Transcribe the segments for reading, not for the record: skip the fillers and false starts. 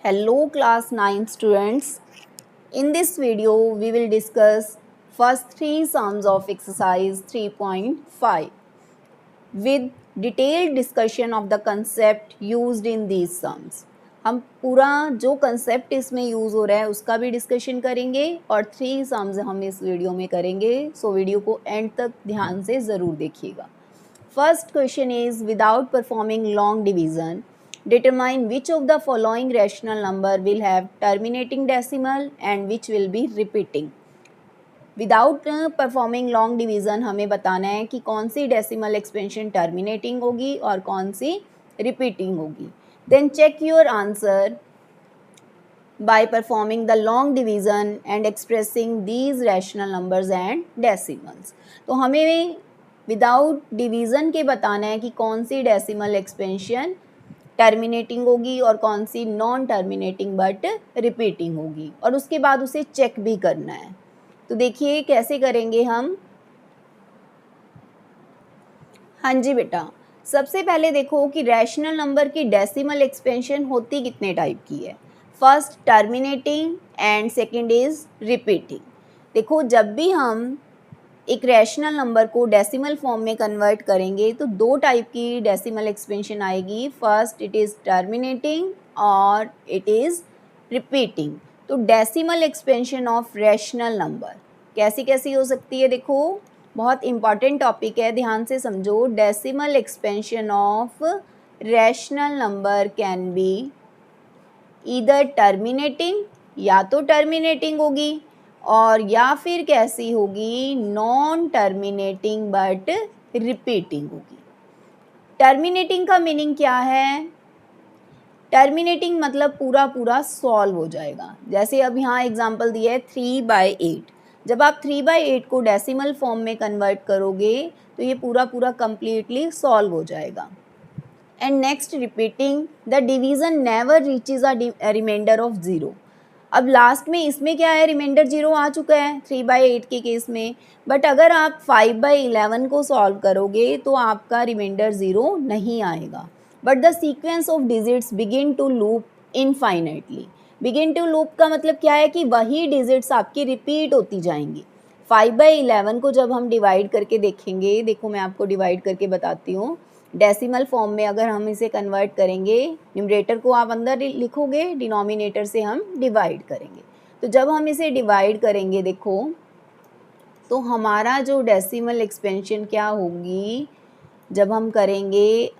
Hello class 9 students. In this video we will discuss first three sums of exercise 3.5 with detailed discussion of the concept used in these sums. हम पूरा जो concept इसमें use हो रहा है उसका भी डिस्कशन करेंगे और थ्री सम्स हम इस वीडियो में करेंगे, सो वीडियो को एंड तक ध्यान से ज़रूर देखिएगा. First question is, without performing long division, determine which of the following rational number will have terminating decimal and which will be repeating. Without performing long division हमें बताना है कि कौन सी decimal expansion terminating होगी और कौन सी repeating होगी. Then check your answer by performing the long division and expressing these rational numbers and decimals. तो हमें विदाउट डिवीज़न के बताना है कि कौन सी डेसिमल एक्सपेंशन टर्मिनेटिंग होगी और कौन सी नॉन टर्मिनेटिंग बट रिपीटिंग होगी, और उसके बाद उसे चेक भी करना है. तो देखिए कैसे करेंगे हम. हाँ जी बेटा, सबसे पहले देखो कि रैशनल नंबर की डेसिमल एक्सपेंशन होती कितने टाइप की है. First terminating and second is repeating. देखो जब भी हम एक रैशनल नंबर को डेसिमल फॉर्म में कन्वर्ट करेंगे तो दो टाइप की डेसिमल एक्सपेंशन आएगी. फर्स्ट इट इज़ टर्मिनेटिंग और इट इज़ रिपीटिंग. तो decimal expansion of rational number कैसी कैसी हो सकती है. देखो बहुत इंपॉर्टेंट टॉपिक है, ध्यान से समझो. Decimal expansion of rational number can be either terminating, या तो टर्मिनेटिंग होगी, और या फिर कैसी होगी, नॉन टर्मिनेटिंग बट रिपीटिंग होगी. टर्मिनेटिंग का मीनिंग क्या है. टर्मिनेटिंग मतलब पूरा पूरा सॉल्व हो जाएगा. जैसे अब यहाँ एग्जांपल दिया है 3/8. जब आप 3/8 को डेसिमल फॉर्म में कन्वर्ट करोगे तो ये पूरा पूरा कंप्लीटली सॉल्व हो जाएगा. And next repeating, the division never reaches a reminder of 0. अब लास्ट में इसमें क्या है, रिमाइंडर 0 आ चुका है 3/8 के केस में, बट अगर आप 5/11 को सॉल्व करोगे तो आपका रिमाइंडर 0 नहीं आएगा. But the sequence of digits begin to loop infinitely. Begin to loop का मतलब क्या है कि वही डिजिट्स आपकी रिपीट होती जाएंगी. 5/11 को जब हम डिवाइड करके देखेंगे, देखो मैं आपको डिवाइड करके बताती हूँ. डेसिमल फॉर्म में अगर हम इसे कन्वर्ट करेंगे, न्यूमरेटर को आप अंदर लिखोगे, डिनोमिनेटर से हम डिवाइड करेंगे. तो जब हम इसे डिवाइड करेंगे देखो, तो हमारा जो डेसिमल एक्सपेंशन क्या होगी, जब हम करेंगे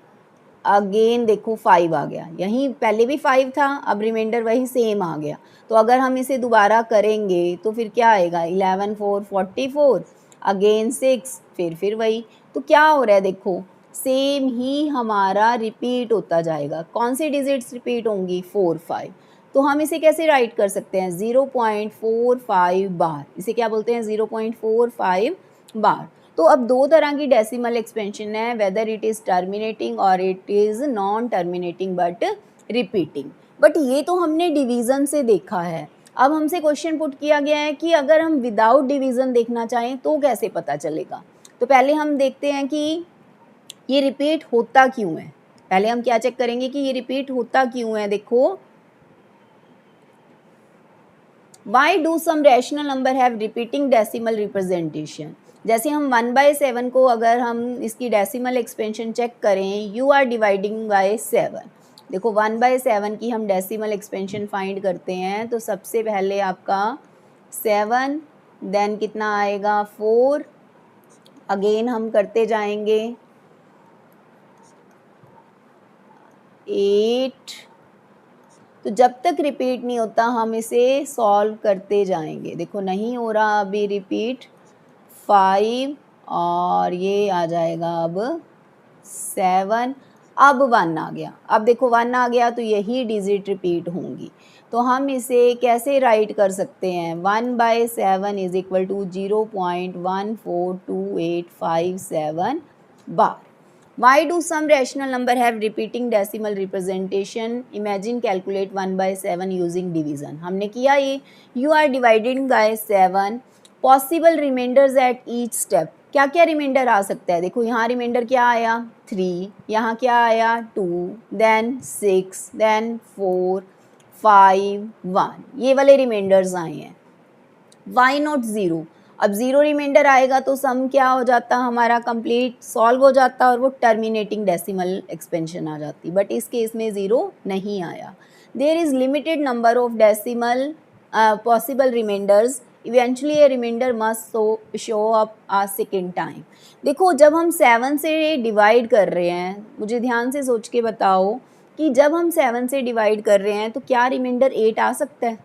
अगेन देखो 5 आ गया, यहीं पहले भी 5 था, अब रिमाइंडर वही सेम आ गया. तो अगर हम इसे दोबारा करेंगे तो फिर क्या आएगा, 11 4 44, अगेन 6, फिर वही. तो क्या हो रहा है देखो, सेम ही हमारा रिपीट होता जाएगा. कौन सी डिजिट्स रिपीट होंगी, 4 5. तो हम इसे कैसे राइट कर सकते हैं, 0.45 बार. इसे क्या बोलते हैं, 0.45 बार. तो अब दो तरह की डेसिमल एक्सपेंशन है, वेदर इट इज़ टर्मिनेटिंग और it is non terminating but repeating. But ये तो हमने डिवीज़न से देखा है. अब हमसे क्वेश्चन पुट किया गया है कि अगर हम विदाउट डिवीज़न देखना चाहें तो कैसे पता चलेगा. तो पहले हम देखते हैं कि ये रिपीट होता क्यों है. पहले हम क्या चेक करेंगे कि ये रिपीट होता क्यों है. देखो, why do some rational number have repeating decimal representation. जैसे हम 1/7 को अगर हम इसकी डेसिमल एक्सपेंशन चेक करें, यू आर डिवाइडिंग बाय 7. देखो 1/7 की हम डेसिमल एक्सपेंशन फाइंड करते हैं, तो सबसे पहले आपका 7, देन कितना आएगा 4, अगेन हम करते जाएंगे 8. तो जब तक रिपीट नहीं होता हम इसे सॉल्व करते जाएंगे. देखो नहीं हो रहा अभी रिपीट, 5 और ये आ जाएगा अब 7, अब 1 आ गया. अब देखो 1 आ गया तो यही डिजिट रिपीट होंगी. तो हम इसे कैसे राइट कर सकते हैं, 1/7 is equal to 0.142857 bar. Why do some rational number have repeating decimal representation? Imagine calculate 1/7 using division. हमने किया ये, you are dividing by 7. Possible remainders at each step. क्या क्या रिमाइंडर आ सकता है, देखो यहाँ रिमाइंडर क्या आया 3, यहाँ क्या आया 2, देन 6, देन 4, 5 1 ये वाले रिमाइंडर्स आए हैं। Why not zero? अब ज़ीरो रिमाइंडर आएगा तो सम क्या हो जाता, हमारा कंप्लीट सॉल्व हो जाता और वो टर्मिनेटिंग डेसिमल एक्सपेंशन आ जाती, बट इस केस में ज़ीरो नहीं आया। There is limited number of decimal possible reminders, eventually a reminder must show up a second time. देखो जब हम 7 से डिवाइड कर रहे हैं, मुझे ध्यान से सोच के बताओ कि जब हम 7 से डिवाइड कर रहे हैं तो क्या रिमाइंडर 8 आ सकता है?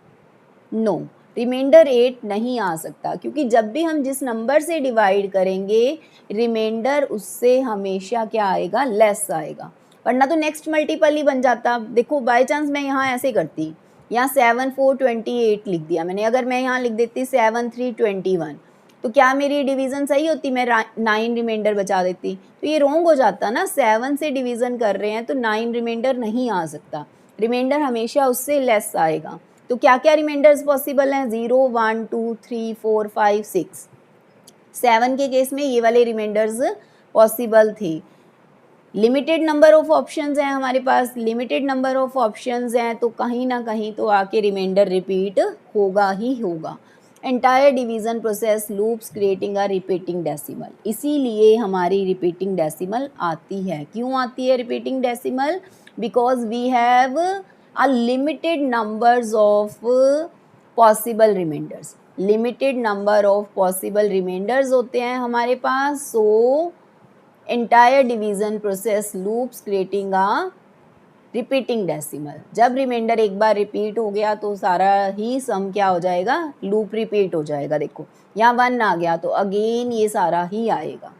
नो, रिमाइंडर 8 नहीं आ सकता, क्योंकि जब भी हम जिस नंबर से डिवाइड करेंगे रिमाइंडर उससे हमेशा क्या आएगा, लेस आएगा, वरना तो नेक्स्ट मल्टीपल ही बन जाता। देखो बाय चांस मैं यहाँ ऐसे करती, यहाँ 7 4 28 लिख दिया मैंने, अगर मैं यहाँ लिख देती 7 3 21, तो क्या मेरी डिवीज़न सही होती, मैं 9 रिमाइंडर बचा देती? तो ये रॉन्ग हो जाता ना, 7 से डिवीज़न कर रहे हैं तो 9 रिमाइंडर नहीं आ सकता, रिमाइंडर हमेशा उससे लेस आएगा। तो क्या क्या रिमाइंडर्स पॉसिबल हैं? 0 1 2 3 4 5 6। 7 के केस में ये वाले रिमाइंडर्स पॉसिबल थे। लिमिटेड नंबर ऑफ ऑप्शंस हैं हमारे पास, लिमिटेड नंबर ऑफ ऑप्शंस हैं तो कहीं ना कहीं तो आके रिमाइंडर रिपीट होगा ही होगा। Entire division process loops creating a repeating decimal, इसीलिए हमारी रिपीटिंग डेसिमल आती है। क्यों आती है repeating decimal? Because we have a limited numbers of possible reminders, limited number of possible reminders होते हैं हमारे पास। So entire division process loops creating a repeating decimal. जब रिमाइंडर एक बार रिपीट हो गया तो सारा ही सम क्या हो जाएगा, लूप रिपीट हो जाएगा। देखो यहाँ 1 आ गया तो अगेन ये सारा ही आएगा।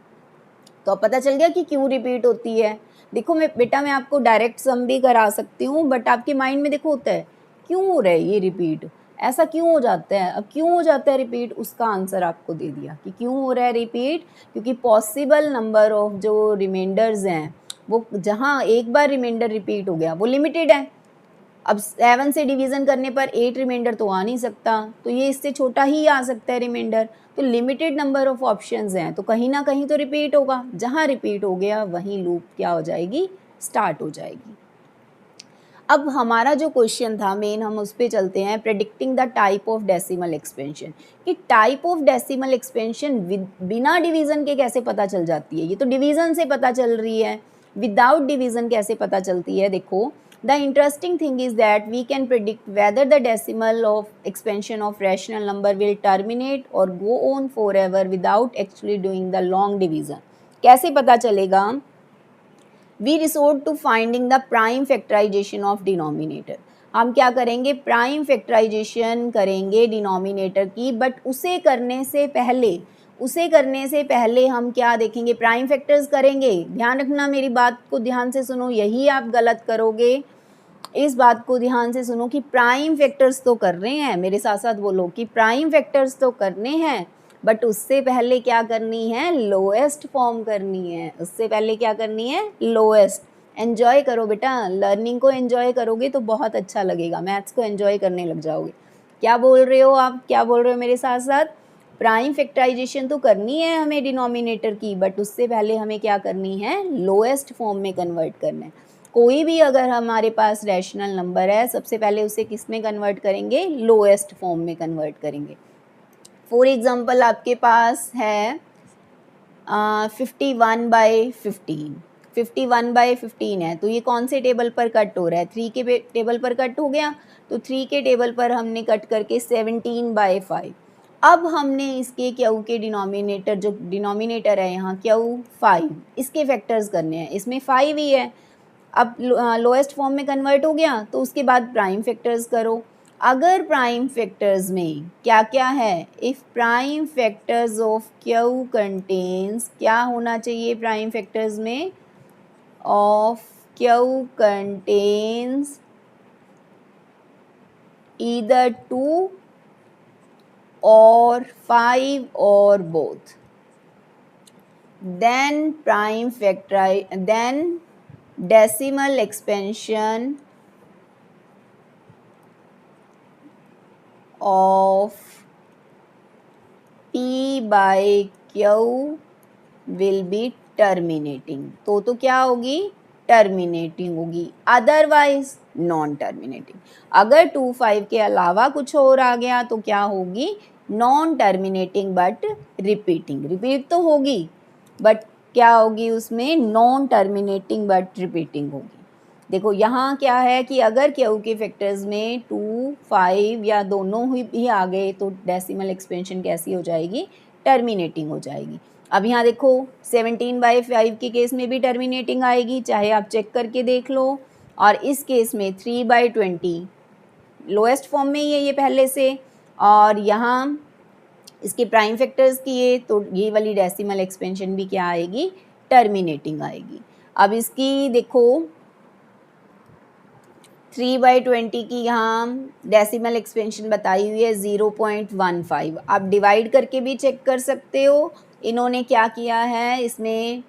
तो अब पता चल गया कि क्यों रिपीट होती है। देखो मैं आपको डायरेक्ट सम भी करा सकती हूँ, बट आपके माइंड में देखो होता है क्यों हो रहा है ये रिपीट, ऐसा क्यों हो जाता है। अब क्यों हो जाता है रिपीट, उसका आंसर आपको दे दिया कि क्यों हो रहा है रिपीट, क्योंकि पॉसिबल नंबर ऑफ जो रिमाइंडर्स हैं वो जहाँ एक बार रिमाइंडर रिपीट हो गया वो लिमिटेड है। अब 7 से डिवीज़न करने पर 8 रिमाइंडर तो आ नहीं सकता, तो ये इससे छोटा ही आ सकता है रिमाइंडर। तो लिमिटेड नंबर ऑफ ऑप्शंस हैं तो कहीं ना कहीं तो रिपीट होगा, जहाँ रिपीट हो गया वहीं लूप क्या हो जाएगी, स्टार्ट हो जाएगी। अब हमारा जो क्वेश्चन था मेन, हम उस पर चलते हैं, predicting the type of decimal expansion, कि टाइप ऑफ डेसिमल एक्सपेंशन बिना डिवीज़न के कैसे पता चल जाती है। ये तो डिवीज़न से पता चल रही है, विदाउट डिवीज़न कैसे पता चलती है। देखो the interesting thing is that we can predict whether the decimal of expansion of rational number will terminate or go on forever without actually doing the long division। कैसे पता चलेगा? We resort to finding the prime factorization of denominator। हम क्या करेंगे, prime factorisation करेंगे denominator की, but उसे करने से पहले हम क्या देखेंगे, प्राइम फैक्टर्स करेंगे। ध्यान रखना, मेरी बात को ध्यान से सुनो, यही आप गलत करोगे। इस बात को ध्यान से सुनो कि प्राइम फैक्टर्स तो कर रहे हैं, मेरे साथ साथ बोलो कि प्राइम फैक्टर्स तो करने हैं, बट उससे पहले क्या करनी है, लोएस्ट फॉर्म करनी है। उससे पहले क्या करनी है, लोएस्ट। एन्जॉय करो बेटा, लर्निंग को एन्जॉय करोगे तो बहुत अच्छा लगेगा, मैथ्स को एन्जॉय करने लग जाओगे। क्या बोल रहे हो आप, क्या बोल रहे हो मेरे साथ साथ? प्राइम फैक्टराइजेशन तो करनी है हमें डिनोमिनेटर की, बट उससे पहले हमें क्या करनी है, लोएस्ट फॉर्म में कन्वर्ट करना है। कोई भी अगर हमारे पास रैशनल नंबर है, सबसे पहले उसे किस में कन्वर्ट करेंगे, लोएस्ट फॉर्म में कन्वर्ट करेंगे। फॉर एग्जांपल आपके पास है 51/15, 51/15 है, तो ये कौन से टेबल पर कट हो रहा है, 3 के टेबल पर कट हो गया। तो 3 के टेबल पर हमने कट करके 17/5। अब हमने इसके क्यू के डिनोमिनेटर, जो डिनोमिनेटर है यहाँ क्यू 5, इसके फैक्टर्स करने हैं, इसमें 5 ही है। अब लोएस्ट फॉर्म में कन्वर्ट हो गया तो उसके बाद प्राइम फैक्टर्स करो। अगर प्राइम फैक्टर्स में क्या क्या है, if prime factors of Q contains, क्या होना चाहिए प्राइम फैक्टर्स में, of Q contains either 2 or 5 or both, then then decimal expansion of P by Q will be terminating। तो क्या होगी, टर्मिनेटिंग होगी। Otherwise non terminating. अगर 2 5 के अलावा कुछ और आ गया तो क्या होगी, non terminating but repeating. Repeat तो होगी बट क्या होगी उसमें, नॉन टर्मिनेटिंग बट रिपीटिंग होगी। देखो यहाँ क्या है कि अगर क्यू के फैक्टर्स में 2 5 या दोनों ही भी आ गए तो डेसिमल एक्सपेंशन कैसी हो जाएगी, टर्मिनेटिंग हो जाएगी। अब यहाँ देखो 17/5 के केस में भी टर्मिनेटिंग आएगी, चाहे आप चेक करके देख लो। और इस केस में 3/20 लोएस्ट फॉर्म में ही है ये पहले से, और यहाँ इसके प्राइम फैक्टर्स किए तो ये वाली डेसिमल एक्सपेंशन भी क्या आएगी, टर्मिनेटिंग आएगी। अब इसकी देखो 3/20 की यहाँ डेसिमल एक्सपेंशन बताई हुई है 0.15। आप डिवाइड करके भी चेक कर सकते हो। इन्होंने क्या किया है, इसमें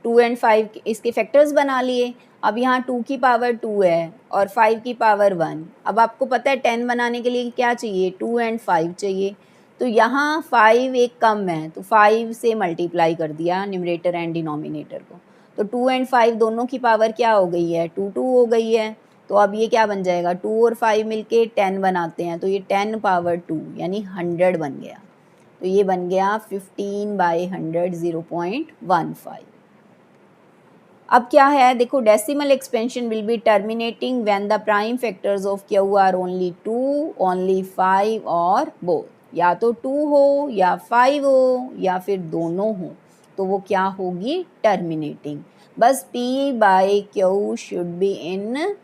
2 और 5 इसके फैक्टर्स बना लिए। अब यहाँ 2 की पावर 2 है और 5 की पावर 1। अब आपको पता है 10 बनाने के लिए क्या चाहिए, 2 और 5 चाहिए। तो यहाँ 5 एक कम है तो 5 से मल्टीप्लाई कर दिया न्यूमरेटर एंड डिनोमिनेटर को। तो 2 और 5 दोनों की पावर क्या हो गई है, 2 हो गई है। तो अब ये क्या बन जाएगा, 2 और 5 मिलके 10 बनाते हैं तो ये 10 पावर 2 यानी 100 बन गया। तो ये बन गया 15/100 0.15। अब क्या है देखो, decimal expansion will be terminating when the prime factors of Q R only 2, only 5 और बोथ। या तो 2 हो या 5 हो या फिर दोनों हो तो वो क्या होगी, टर्मिनेटिंग। बस P/Q should be in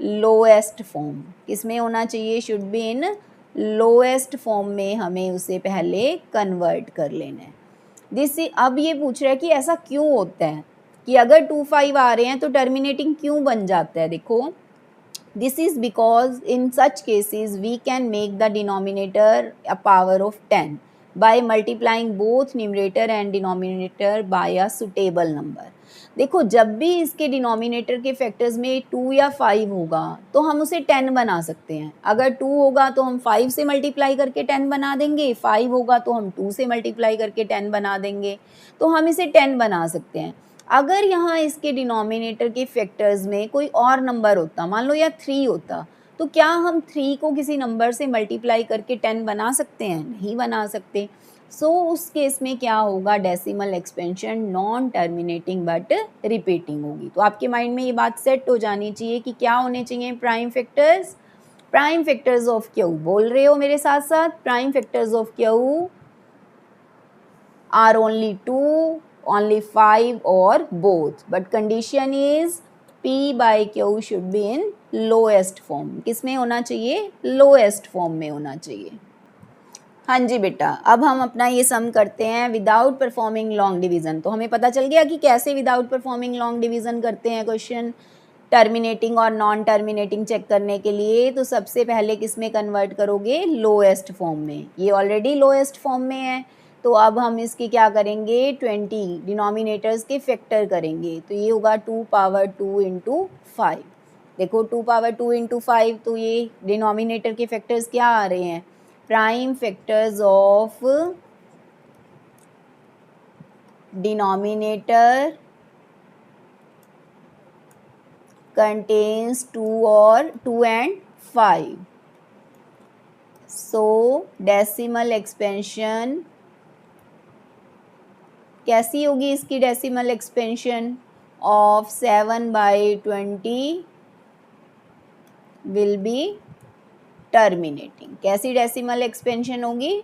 lowest form. किस में होना चाहिए, should be in lowest form में हमें उसे पहले कन्वर्ट कर लेना है। अब ये पूछ रहा है कि ऐसा क्यों होता है कि अगर 2 5 आ रहे हैं तो टर्मिनेटिंग क्यों बन जाता है। देखो, this is because in such cases we can make the denominator a power of 10 by multiplying both numerator and denominator by a suitable number. देखो, जब भी इसके डिनोमिनेटर के फैक्टर्स में 2 या 5 होगा तो हम उसे 10 बना सकते हैं। अगर 2 होगा तो हम 5 से मल्टीप्लाई करके 10 बना देंगे, 5 होगा तो हम 2 से मल्टीप्लाई करके 10 बना देंगे, तो हम इसे 10 बना सकते हैं। अगर यहाँ इसके डिनोमिनेटर के फैक्टर्स में कोई और नंबर होता, मान लो या 3 होता, तो क्या हम 3 को किसी नंबर से मल्टीप्लाई करके 10 बना सकते हैं, नहीं बना सकते। उस केस में क्या होगा, decimal expansion non terminating but repeating होगी। तो आपके माइंड में ये बात सेट हो जानी चाहिए कि क्या होने चाहिए, prime factors. Prime factors of Q बोल रहे हो मेरे साथ साथ, prime factors of Q R only 2, only 5 or both, but condition is P/Q should be in lowest form। किस में होना चाहिए, lowest form में होना चाहिए। हाँ जी बेटा, अब हम अपना ये सम करते हैं विदाउट परफॉर्मिंग लॉन्ग डिवीज़न। तो हमें पता चल गया कि कैसे विदाउट परफॉर्मिंग लॉन्ग डिवीज़न करते हैं क्वेश्चन टर्मिनेटिंग और नॉन टर्मिनेटिंग चेक करने के लिए। तो सबसे पहले किस में कन्वर्ट करोगे, लोएस्ट फॉर्म में। ये ऑलरेडी लोएस्ट फॉर्म में है तो अब हम इसकी क्या करेंगे, 20 डिनोमिनेटर्स के फैक्टर करेंगे। तो ये होगा 2 पावर 2 इंटू 5। देखो 2 पावर 2 इंटू 5, तो ये डिनोमिनेटर के फैक्टर्स क्या आ रहे हैं, prime factors of denominator contains 2 and 5. So decimal expansion कैसी होगी इसकी, decimal expansion of 7/20 will be terminating. कैसी डेसिमल एक्सपेंशन होगी,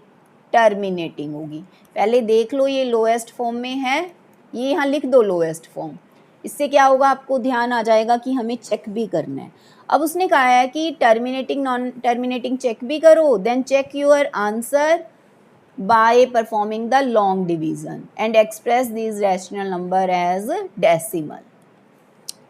टर्मिनेटिंग होगी। पहले देख लो ये लोएस्ट फॉर्म में है, ये यहाँ लिख दो लोएस्ट फॉर्म। इससे क्या होगा, आपको ध्यान आ जाएगा कि हमें चेक भी करना है। अब उसने कहा है कि टर्मिनेटिंग नॉन टर्मिनेटिंग चेक भी करो, then check your answer by performing the long division and express these rational number as decimal।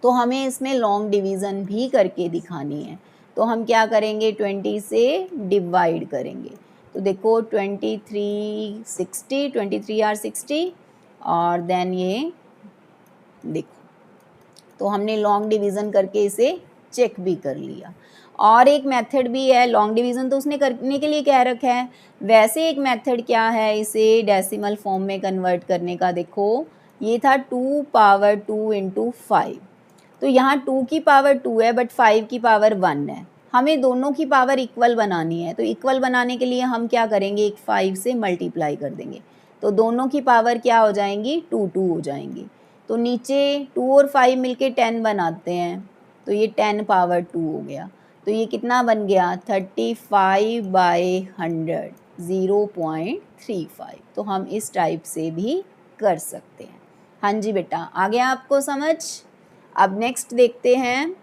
तो हमें इसमें लॉन्ग डिवीज़न भी करके दिखानी है। तो हम क्या करेंगे, 20 से डिवाइड करेंगे। तो देखो 23 आर 60 और देन ये देखो, तो हमने लॉन्ग डिवीज़न करके इसे चेक भी कर लिया। और एक मेथड भी है, लॉन्ग डिवीज़न तो उसने करने के लिए कह रखा है, वैसे एक मेथड क्या है इसे डेसिमल फॉर्म में कन्वर्ट करने का। देखो ये था 2 पावर 2 इंटू 5, तो यहाँ 2 की पावर 2 है बट 5 की पावर 1 है। हमें दोनों की पावर इक्वल बनानी है, तो इक्वल बनाने के लिए हम क्या करेंगे, एक 5 से मल्टीप्लाई कर देंगे, तो दोनों की पावर क्या हो जाएंगी, 2 हो जाएंगी। तो नीचे 2 और 5 मिलके 10 बनाते हैं, तो ये 10 पावर 2 हो गया। तो ये कितना बन गया, 35/100, 0.35। तो हम इस टाइप से भी कर सकते हैं। हाँ जी बेटा, आ गया आपको समझ। अब नेक्स्ट देखते हैं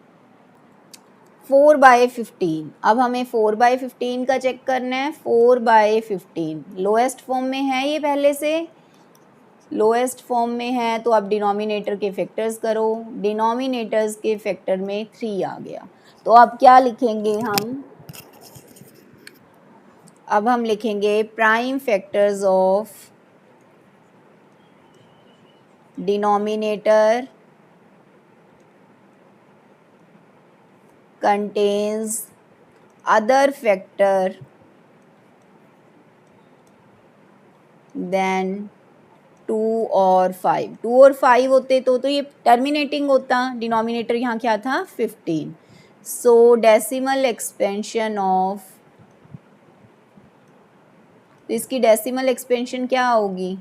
4/15। अब हमें 4/15 का चेक करना है। 4/15 लोएस्ट फॉर्म में है, ये पहले से लोएस्ट फॉर्म में है, तो अब डिनोमिनेटर के फैक्टर्स करो। डिनोमिनेटर्स के फैक्टर में 3 आ गया, तो अब क्या लिखेंगे हम, अब हम लिखेंगे prime factors of denominator contains other factor than 2 और 5। 2 और 5 होते तो ये टर्मिनेटिंग होता, डिनोमिनेटर यहाँ क्या था, 15। सो डेसिमल एक्सपेंशन ऑफ, तो इसकी डेसिमल एक्सपेंशन क्या होगी,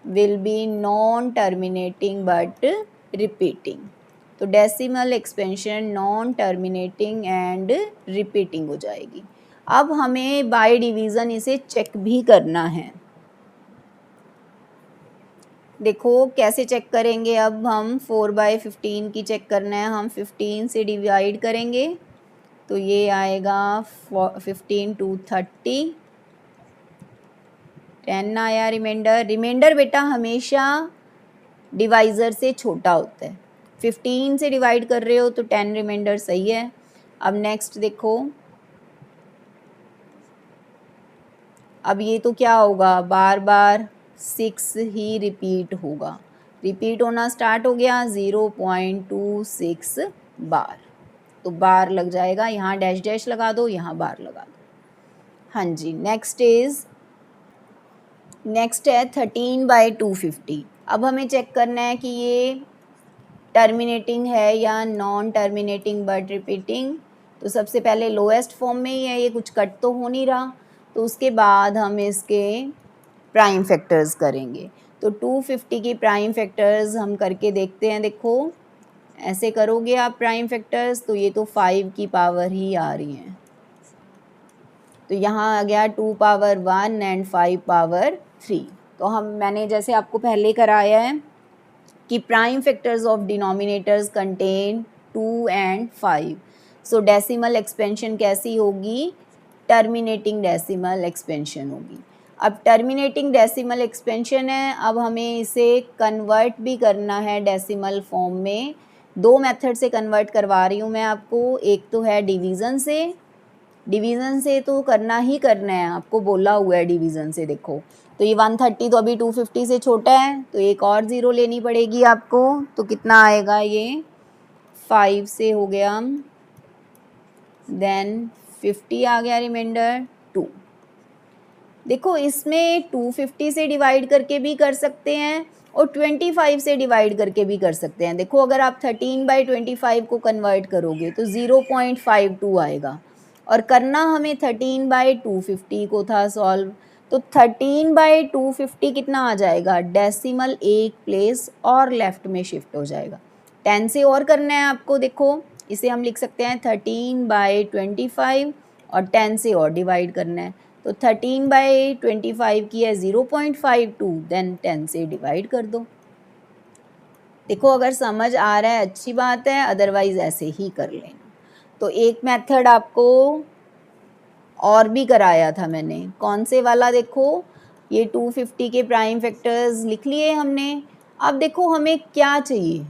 will be non terminating but repeating. तो decimal expansion non terminating and repeating हो जाएगी। अब हमें बाय डिवीज़न इसे चेक भी करना है। देखो कैसे चेक करेंगे, अब हम 4/15 की चेक करना है। हम 15 से डिवाइड करेंगे, तो ये आएगा 15 2 30, 10 आया रिमाइंडर। रिमाइंडर बेटा हमेशा डिवाइज़र से छोटा होता है। 15 से डिवाइड कर रहे हो तो 10 रिमाइंडर सही है। अब नेक्स्ट देखो, अब ये तो क्या होगा, बार बार 6 ही रिपीट होगा, रिपीट होना स्टार्ट हो गया, 0.26 बार। तो बार लग जाएगा, यहाँ डैश डैश लगा दो, यहाँ बार लगा दो। हाँ जी, नेक्स्ट है 13/250। अब हमें चेक करना है कि ये टर्मिनेटिंग है या नॉन टर्मिनेटिंग बट रिपीटिंग। तो सबसे पहले लोएस्ट फॉर्म में ही है, ये कुछ कट तो हो नहीं रहा, तो उसके बाद हम इसके प्राइम फैक्टर्स करेंगे। तो 250 की प्राइम फैक्टर्स हम करके देखते हैं। देखो ऐसे करोगे आप प्राइम फैक्टर्स, तो ये तो 5 की पावर ही आ रही हैं, तो यहाँ आ गया 2 पावर 1 एंड 5 पावर 3। तो मैंने जैसे आपको पहले कराया है कि prime factors of denominators contain 2 and 5। So decimal expansion कैसी होगी, टर्मिनेटिंग डेसिमल एक्सपेंशन होगी। अब टर्मिनेटिंग डेसिमल एक्सपेंशन है, अब हमें इसे कन्वर्ट भी करना है डेसिमल फॉर्म में। 2 मेथड से कन्वर्ट करवा रही हूँ मैं आपको। एक तो है डिवीज़न से, डिवीज़न से तो करना ही करना है, आपको बोला हुआ है डिवीज़न से। देखो तो ये 130 तो अभी 250 से छोटा है, तो एक और ज़ीरो लेनी पड़ेगी आपको। तो कितना आएगा, ये 5 से हो गया, देन 50 आ गया रिमाइंडर 2। देखो इसमें 250 से डिवाइड करके भी कर सकते हैं और 25 से डिवाइड करके भी कर सकते हैं। देखो अगर आप 13/25 को कन्वर्ट करोगे तो 0.52 आएगा, और करना हमें 13/250 को था सॉल्व। तो 13/250 कितना आ जाएगा, डेसिमल एक प्लेस और लेफ्ट में शिफ्ट हो जाएगा। 10 से और करना है आपको। देखो इसे हम लिख सकते हैं 13/25 और 10 से और डिवाइड करना है, तो 13/25 की है 0.52, देन 10 से डिवाइड कर दो। देखो अगर समझ आ रहा है अच्छी बात है, अदरवाइज ऐसे ही कर लेना। तो एक मेथड आपको और भी कराया था मैंने, कौन से वाला, देखो ये 250 के प्राइम फैक्टर्स लिख लिए हमने। अब देखो हमें क्या चाहिए,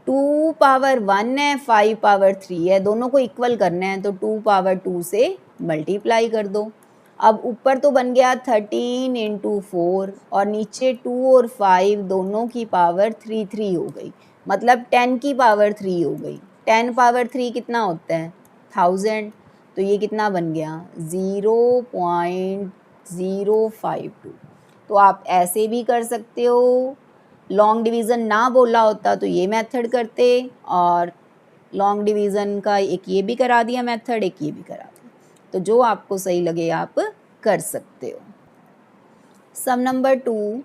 2 पावर 1 है, 5 पावर 3 है, दोनों को इक्वल करना है, तो 2 पावर 2 से मल्टीप्लाई कर दो। अब ऊपर तो बन गया 13 × 4 और नीचे 2 और 5 दोनों की पावर 3 हो गई, मतलब 10 की पावर 3 हो गई। 10 पावर 3 कितना होता है, 1000। तो ये कितना बन गया, 0.052। तो आप ऐसे भी कर सकते हो, लॉन्ग डिवीज़न ना बोला होता तो ये मेथड करते, और लॉन्ग डिवीज़न का एक ये भी करा दिया मेथड, एक ये भी करा दिया। तो जो आपको सही लगे आप कर सकते हो। Sum number 2,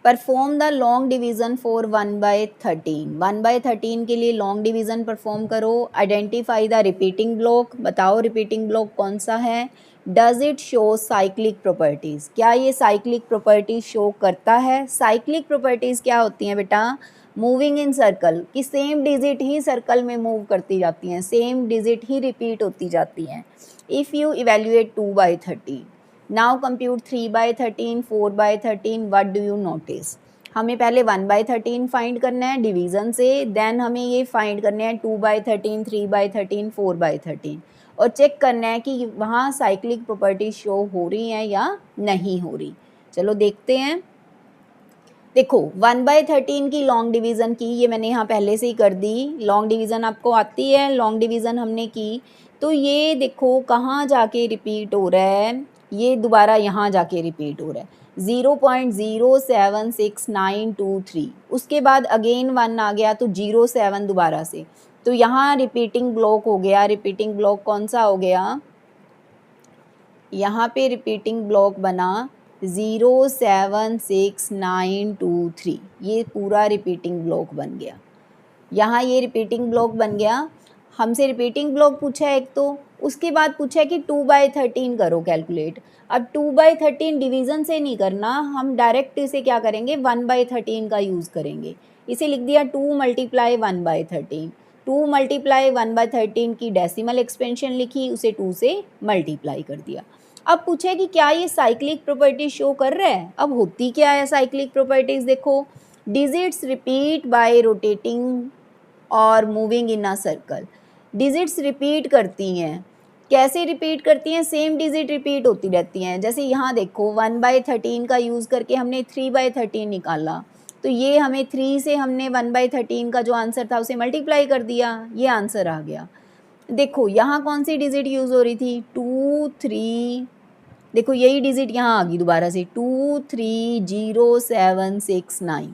perform the long division for 1/13। 1/13 के लिए लॉन्ग डिवीज़न परफॉर्म करो। आइडेंटिफाई द रिपीटिंग ब्लॉक, बताओ रिपीटिंग ब्लॉक कौन सा है। Does it show cyclic properties, क्या ये साइक्लिक प्रॉपर्टीज शो करता है। साइक्लिक प्रॉपर्टीज़ क्या होती हैं बेटा, मूविंग इन सर्कल, कि सेम डिजिट ही सर्कल में मूव करती जाती हैं, सेम डिजिट ही रिपीट होती जाती हैं। If you evaluate 2/13, now compute 3/13, 4/13, what do you notice. हमें पहले 1/13 फाइंड करना है डिवीज़न से, देन हमें ये फाइंड करना है 2/13, 3/13, 4/13, और चेक करना है कि वहाँ साइक्लिक प्रॉपर्टी शो हो रही हैं या नहीं हो रही। चलो देखते हैं। देखो 1/13 की लॉन्ग डिवीज़न की, ये मैंने यहाँ पहले से ही कर दी। लॉन्ग डिवीज़न आपको आती है, लॉन्ग डिवीज़न हमने की, तो ये देखो कहाँ जाके रिपीट हो रहा है, ये दोबारा यहाँ जाके रिपीट हो रहा है 0.076923। उसके बाद अगेन 1 आ गया तो 07 दोबारा से, तो यहाँ रिपीटिंग ब्लॉक हो गया। रिपीटिंग ब्लॉक कौन सा हो गया, यहाँ पे रिपीटिंग ब्लॉक बना 07693, ये पूरा रिपीटिंग ब्लॉक बन गया। यहाँ ये रिपीटिंग ब्लॉक बन गया। हमसे रिपीटिंग ब्लॉक पूछा है एक, तो उसके बाद पूछा है कि 2/13 करो कैलकुलेट। अब 2/13 डिवीज़न से नहीं करना, हम डायरेक्ट इसे क्या करेंगे 1/13 का यूज़ करेंगे। इसे लिख दिया 2 × 1/13। 2 × 1/13 की डेसिमल एक्सपेंशन लिखी, उसे 2 से मल्टीप्लाई कर दिया। अब पूछे कि क्या ये साइक्लिक प्रॉपर्टी शो कर रहा है। अब होती क्या है साइक्लिक प्रॉपर्टीज, देखो डिजिट्स रिपीट बाय रोटेटिंग और moving in a circle. Digits repeat करती हैं, कैसे रिपीट करती हैं, सेम डिजिट रिपीट होती रहती हैं। जैसे यहाँ देखो 1/13 का यूज़ करके हमने 3/13 निकाला, तो ये हमें 3 से हमने 1/13 का जो आंसर था उसे मल्टीप्लाई कर दिया, ये आंसर आ गया। देखो यहाँ कौन सी डिजिट यूज़ हो रही थी, 2 3, देखो यही डिजिट यहाँ आ गई दोबारा से 230769।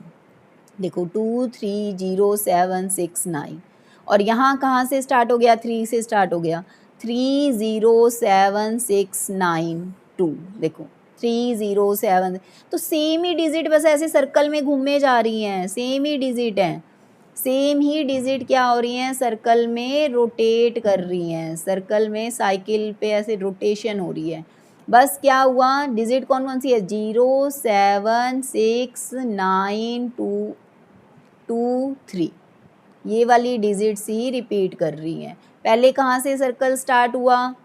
देखो 230769, और यहाँ कहाँ से स्टार्ट हो गया, 3 से स्टार्ट हो गया 307692। देखो 307, तो सेम ही डिजिट बस ऐसे सर्कल में घूमे जा रही हैं, सेम ही डिजिट हैं, सेम ही डिजिट क्या हो रही हैं, सर्कल में रोटेट कर रही हैं, सर्कल में साइकिल पे ऐसे रोटेशन हो रही है। बस क्या हुआ, डिजिट कौन कौन सी है, 0769223, ये वाली डिजिट्स ही रिपीट कर रही हैं। पहले कहाँ से सर्कल स्टार्ट हुआ,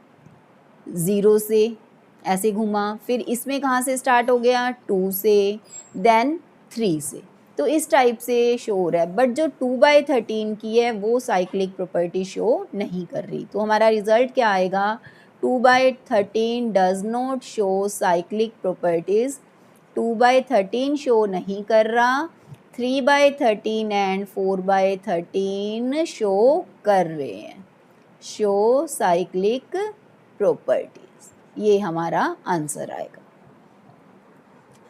0 से ऐसे घूमा, फिर इसमें कहाँ से स्टार्ट हो गया, 2 से, देन 3 से। तो इस टाइप से शो हो रहा है, बट जो 2/13 की है वो साइक्लिक प्रॉपर्टी शो नहीं कर रही। तो हमारा रिजल्ट क्या आएगा, 2/13 does not show cyclic properties. 2/13 show नहीं कर रहा, 3/13 एंड 4/13 शो कर रहे हैं, शो साइक्लिक प्रॉपर्टीज़। ये हमारा आंसर आएगा।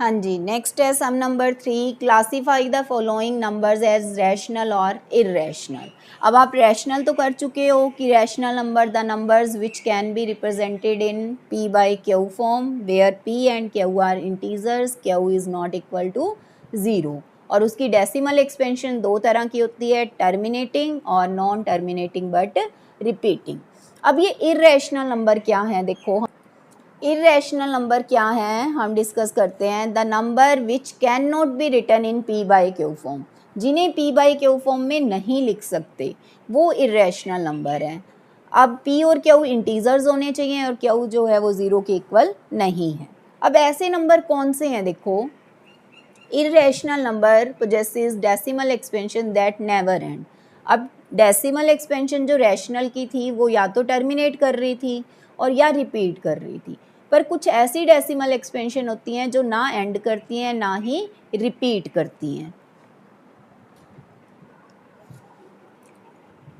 हाँ जी, नेक्स्ट है sum number 3, classify the following numbers as rational और इर्रेशनल। अब आप रैशनल तो कर चुके हो कि rational number the numbers which can be represented in p/q form where p and q are integers, q is not equal to 0, और उसकी डेसिमल एक्सपेंशन दो तरह की होती है, टर्मिनेटिंग और नॉन टर्मिनेटिंग बट रिपीटिंग। अब ये इर्रेशनल नंबर क्या है, देखो इर्रेशनल नंबर क्या है हम डिस्कस करते हैं। The number which can not be written in p/q form, जिन्हें p/q फॉर्म में नहीं लिख सकते वो इर्रेशनल नंबर है। अब p और q इंटीजर्स होने चाहिए और q जो है वो 0 के इक्वल नहीं है। अब ऐसे नंबर कौन से हैं, देखो irrational number possesses decimal expansion that never end। अब डेसिमल एक्सपेंशन जो रैशनल की थी वो या तो टर्मिनेट कर रही थी और या रिपीट कर रही थी, पर कुछ ऐसी डेसिमल एक्सपेंशन होती हैं जो ना एंड करती हैं ना ही रिपीट करती हैं।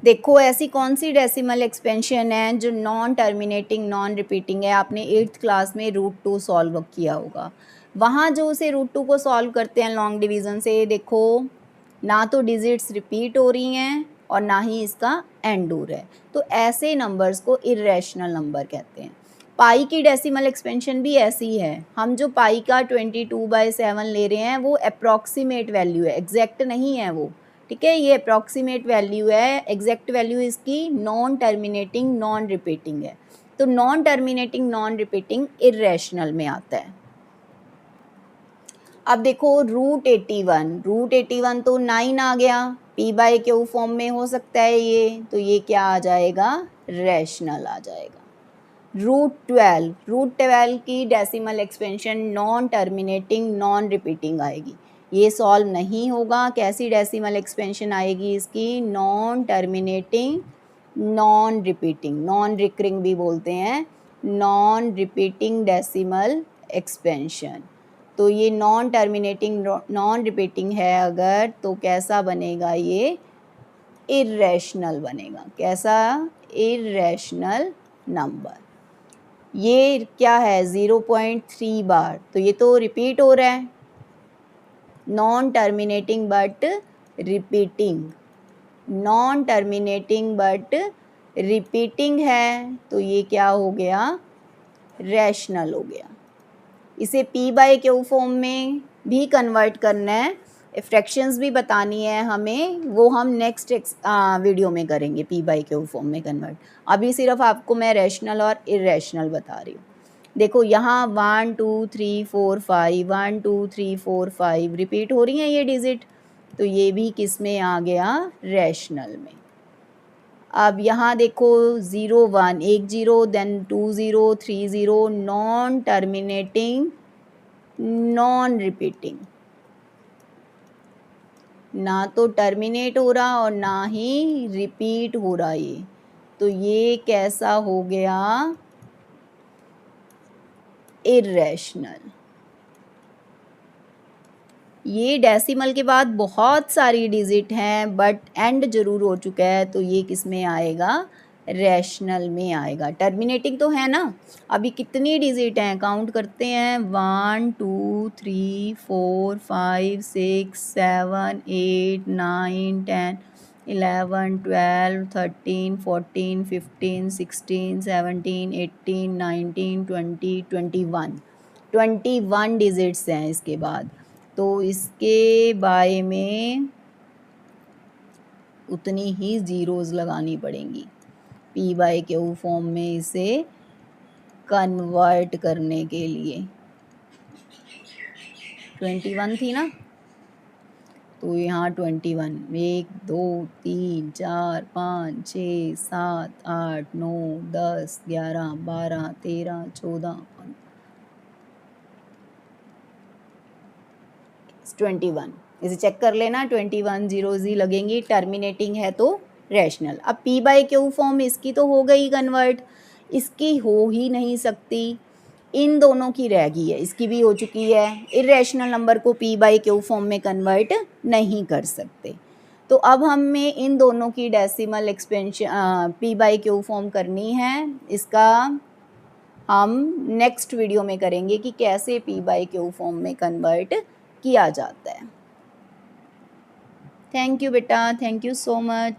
देखो ऐसी कौन सी डेसिमल एक्सपेंशन है जो नॉन टर्मिनेटिंग नॉन रिपीटिंग है, आपने 8th क्लास में √2 सॉल्व किया होगा। वहाँ जो उसे √2 को सॉल्व करते हैं लॉन्ग डिवीज़न से, देखो ना तो डिजिट्स रिपीट हो रही हैं और ना ही इसका एंड हो रहा है, तो ऐसे नंबर्स को इर्रेशनल नंबर कहते हैं। पाई की डेसिमल एक्सपेंशन भी ऐसी है। हम जो पाई का 22/7 ले रहे हैं वो अप्रॉक्सीमेट वैल्यू है, एग्जैक्ट नहीं है वो, ठीक है, ये अप्रॉक्सीमेट वैल्यू है। एग्जैक्ट वैल्यू इसकी नॉन टर्मिनेटिंग नॉन रिपीटिंग है, तो non terminating non repeating irrational में आता है। अब देखो √81 तो 9 आ गया, p/q फॉर्म में हो सकता है ये, तो ये क्या आ जाएगा, रैशनल आ जाएगा। √12 की decimal expansion non terminating non repeating आएगी, ये सॉल्व नहीं होगा। कैसी डेसिमल एक्सपेंशन आएगी इसकी, non terminating non repeating, non recurring भी बोलते हैं, नॉन रिपीटिंग डेसिमल एक्सपेंशन। तो ये नॉन टर्मिनेटिंग नॉन रिपीटिंग है अगर, तो कैसा बनेगा, ये इर्रेशनल बनेगा। कैसा, इर्रेशनल नंबर। ये क्या है, 0.3 बार, तो ये तो रिपीट हो रहा है, non terminating but repeating, non terminating but repeating है, तो ये क्या हो गया, रैशनल हो गया। इसे p/q फॉर्म में भी कन्वर्ट करना है, फ्रैक्शंस भी बतानी है हमें, वो हम नेक्स्ट वीडियो में करेंगे p/q फॉर्म में कन्वर्ट। अभी सिर्फ आपको मैं रैशनल और इर्रेशनल बता रही हूँ। देखो यहाँ 1 2 3 4 5 1 2 3 4 5 रिपीट हो रही हैं ये डिजिट, तो ये भी किस में आ गया, रैशनल में। अब यहाँ देखो 0 1 1 0 then 2 0 3 0, non terminating non repeating, ना तो टर्मिनेट हो रहा और ना ही रिपीट हो रहा ये, तो ये कैसा हो गया, इर्रेशनल। ये डेसिमल के बाद बहुत सारी डिजिट हैं बट एंड जरूर हो चुका है, तो ये किस में आएगा, रैशनल में आएगा। टर्मिनेटिंग तो है ना। अभी कितनी डिजिट हैं, काउंट करते हैं, 1 2 3 4 5 6 7 8 9 10 11 12 13 14 15 16 17 18 19 20 21 डिजिट्स हैं इसके बाद, तो इसके बाय में उतनी ही ज़ीरोज़ लगानी पड़ेंगी p/q फॉर्म में इसे कन्वर्ट करने के लिए। 21 थी ना, तो यहाँ 21 1 2 3 4 5 6 7 8 9 10 11 12 13 14 21, इसे चेक कर लेना, 21 ज़ीरोज़ ही लगेंगी, टर्मिनेटिंग है तो रैशनल। अब p/q फॉर्म इसकी तो हो गई कन्वर्ट, इसकी हो ही नहीं सकती, इन दोनों की रह गई है, इसकी भी हो चुकी है। इर्रेशनल नंबर को p/q फॉर्म में कन्वर्ट नहीं कर सकते, तो अब हमें इन दोनों की डेसिमल एक्सपेंशन p/q फॉर्म करनी है। इसका हम नेक्स्ट वीडियो में करेंगे कि कैसे p/q फॉर्म में कन्वर्ट किया जाता है। थैंक यू बेटा, थैंक यू सो मच।